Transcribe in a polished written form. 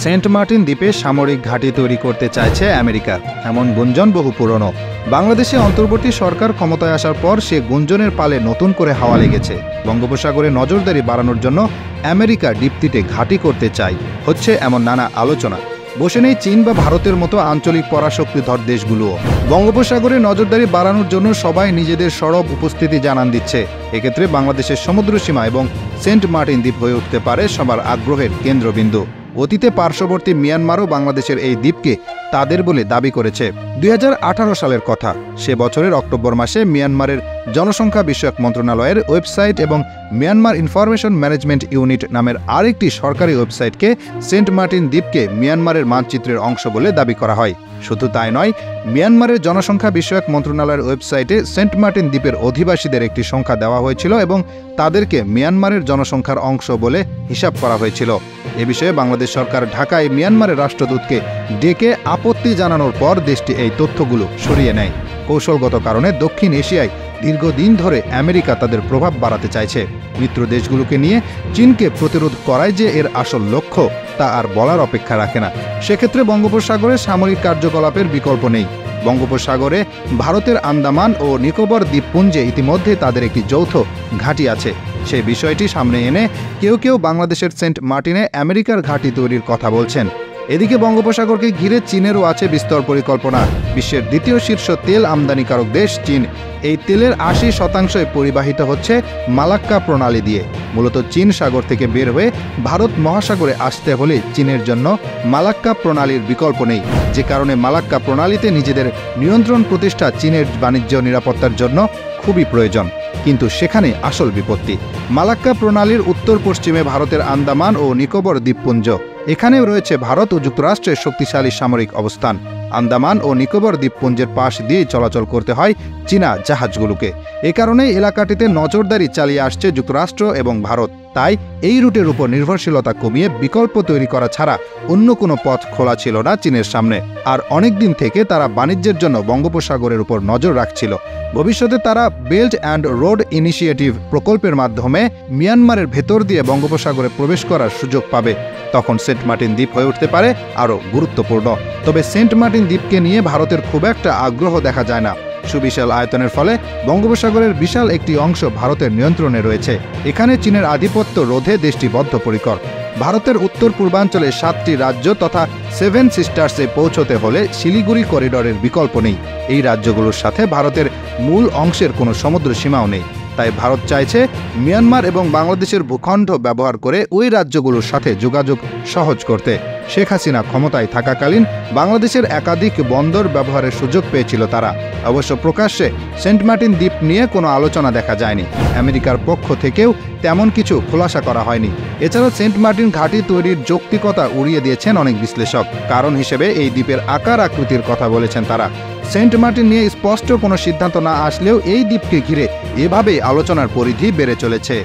Saint Martin দ্বীপে সামরিক ঘাঁটি তৈরি করতে চাইছে আমেরিকা, এমন গুঞ্জন বহু পুরনো। বাংলাদেশে অন্তর্বর্তী সরকার ক্ষমতায় আসার পর সে গুঞ্জনের পালে নতুন করে হাওয়া লেগেছে। বঙ্গোপসাগরে নজরদারি বাড়ানোর জন্য আমেরিকা দ্বীপটিতে ঘাঁটি করতে চায়, হচ্ছে এমন নানা আলোচনা। বসে নেই চীন বা ভারতের মতো আঞ্চলিক পরাশক্তিধর দেশগুলোও। বঙ্গোপসাগরে নজরদারি বাড়ানোর জন্য সবাই নিজেদের সরব উপস্থিতি জানান দিচ্ছে। এক্ষেত্রে বাংলাদেশের সমুদ্রসীমা এবং সেন্ট মার্টিন দ্বীপ হয়ে উঠতে পারে সবার আগ্রহের কেন্দ্রবিন্দু। অতীতে পার্শ্ববর্তী মিয়ানমারও বাংলাদেশের এই দ্বীপকে তাদের বলে দাবি করেছে। 2018 সালের কথা। সে বছরের অক্টোবর মাসে মিয়ানমারের জনসংখ্যা বিষয়ক মন্ত্রণালয়ের ওয়েবসাইট এবং মিয়ানমার ইনফরমেশন ম্যানেজমেন্ট ইউনিট নামের আরেকটি সরকারি ওয়েবসাইটকে সেন্ট মার্টিন দ্বীপকে মিয়ানমারের মানচিত্রের অংশ বলে দাবি করা হয়। শুধু তাই নয়, মিয়ানমারের জনসংখ্যা বিষয়ক মন্ত্রণালয়ের ওয়েবসাইটে সেন্ট মার্টিন দ্বীপের অধিবাসীদের একটি সংখ্যা দেওয়া হয়েছিল এবং তাদেরকে মিয়ানমারের জনসংখ্যার অংশ বলে হিসাব করা হয়েছিল। এ বিষয়ে বাংলাদেশ সরকার ঢাকায় মিয়ানমারের রাষ্ট্রদূতকে ডেকে আপত্তি জানানোর পর দেশটি এই তথ্যগুলো সরিয়ে নেয়। কৌশলগত কারণে দক্ষিণ এশিয়ায় দীর্ঘদিন ধরে আমেরিকা তাদের প্রভাব বাড়াতে চাইছে। মিত্র দেশগুলোকে নিয়ে চীনকে প্রতিরোধ করাই যে এর আসল লক্ষ্য, তা আর বলার অপেক্ষা রাখে না। সেক্ষেত্রে বঙ্গোপসাগরে সামরিক কার্যকলাপের বিকল্প নেই। বঙ্গোপসাগরে ভারতের আন্দামান ও নিকোবর দ্বীপপুঞ্জে ইতিমধ্যে তাদের একটি যৌথ ঘাঁটি আছে। সেই বিষয়টি সামনে এনে কেউ কেউ বাংলাদেশের সেন্ট মার্টিনে আমেরিকার ঘাঁটি তৈরির কথা বলছেন। এদিকে বঙ্গোপসাগরকে ঘিরে চীনেরও আছে বিস্তর পরিকল্পনা। বিশ্বের দ্বিতীয় শীর্ষ তেল আমদানিকারক দেশ চীন। এই তেলের 80% পরিবাহিত হচ্ছে মালাক্কা প্রণালী দিয়ে। মূলত চীন সাগর থেকে বের হয়ে ভারত মহাসাগরে আসতে হলে চীনের জন্য মালাক্কা প্রণালীর বিকল্প নেই, যে কারণে মালাক্কা প্রণালীতে নিজেদের নিয়ন্ত্রণ প্রতিষ্ঠা চীনের বাণিজ্য নিরাপত্তার জন্য খুবই প্রয়োজন। কিন্তু সেখানে আসল বিপত্তি। মালাক্কা প্রণালীর উত্তর পশ্চিমে ভারতের আন্দামান ও নিকোবর দ্বীপপুঞ্জ। এখানেও রয়েছে ভারত ও যুক্তরাষ্ট্রের শক্তিশালী সামরিক অবস্থান। আন্দামান ও নিকোবর দ্বীপপুঞ্জের পাশ দিয়ে চলাচল করতে হয় চীনা জাহাজগুলোকে। এ কারণেই এলাকাটিতে নজরদারি চালিয়ে আসছে যুক্তরাষ্ট্র এবং ভারত। তাই এই রুটের উপর নির্ভরশীলতা কমিয়ে বিকল্প তৈরি করা ছাড়া অন্য কোনো পথ খোলা ছিল না চীনের সামনে। আর অনেক দিন থেকে তারা বাণিজ্যের জন্য বঙ্গোপসাগরের উপর নজর রাখছিল। ভবিষ্যতে তারা বেল্ট অ্যান্ড রোড ইনিশিয়েটিভ প্রকল্পের মাধ্যমে মিয়ানমারের ভেতর দিয়ে বঙ্গোপসাগরে প্রবেশ করার সুযোগ পাবে। তখন সেন্ট মার্টিন দ্বীপ হয়ে উঠতে পারে আরও গুরুত্বপূর্ণ। তবে সেন্ট মার্টিন দ্বীপকে নিয়ে ভারতের খুব একটা আগ্রহ দেখা যায় না। সুবিশাল আয়তনের ফলে বঙ্গোপসাগরের বিশাল একটি অংশ ভারতের নিয়ন্ত্রণে রয়েছে। এখানে চীনের আধিপত্য রোধে দেশটি বদ্ধপরিকর। ভারতের উত্তর পূর্বাঞ্চলে 7টি রাজ্য তথা 7 সিস্টার্সে পৌঁছতে হলে শিলিগুড়ি করিডরের বিকল্প নেই। এই রাজ্যগুলোর সাথে ভারতের মূল অংশের কোনো সমুদ্র সীমাও নেই। তাই ভারত চাইছে মিয়ানমার এবং বাংলাদেশের ভূখণ্ড ব্যবহার করে ওই রাজ্যগুলোর সাথে যোগাযোগ সহজ করতে। শেখ হাসিনা ক্ষমতায় থাকাকালীন বাংলাদেশের একাধিক বন্দর ব্যবহারের সুযোগ পেয়েছিল তারা। অবশ্য প্রকাশ্যে সেন্ট মার্টিন দ্বীপ নিয়ে কোনো আলোচনা দেখা যায়নি। আমেরিকার পক্ষ থেকেও তেমন কিছু খোলাসা করা হয়নি। এছাড়াও সেন্ট মার্টিন ঘাঁটি তৈরির যৌক্তিকতা উড়িয়ে দিয়েছেন অনেক বিশ্লেষক। কারণ হিসেবে এই দ্বীপের আকার আকৃতির কথা বলেছেন তারা। সেন্ট মার্টিন নিয়ে স্পষ্ট কোনো সিদ্ধান্ত না আসলেও এই দ্বীপকে ঘিরে এভাবেই আলোচনার পরিধি বেড়ে চলেছে।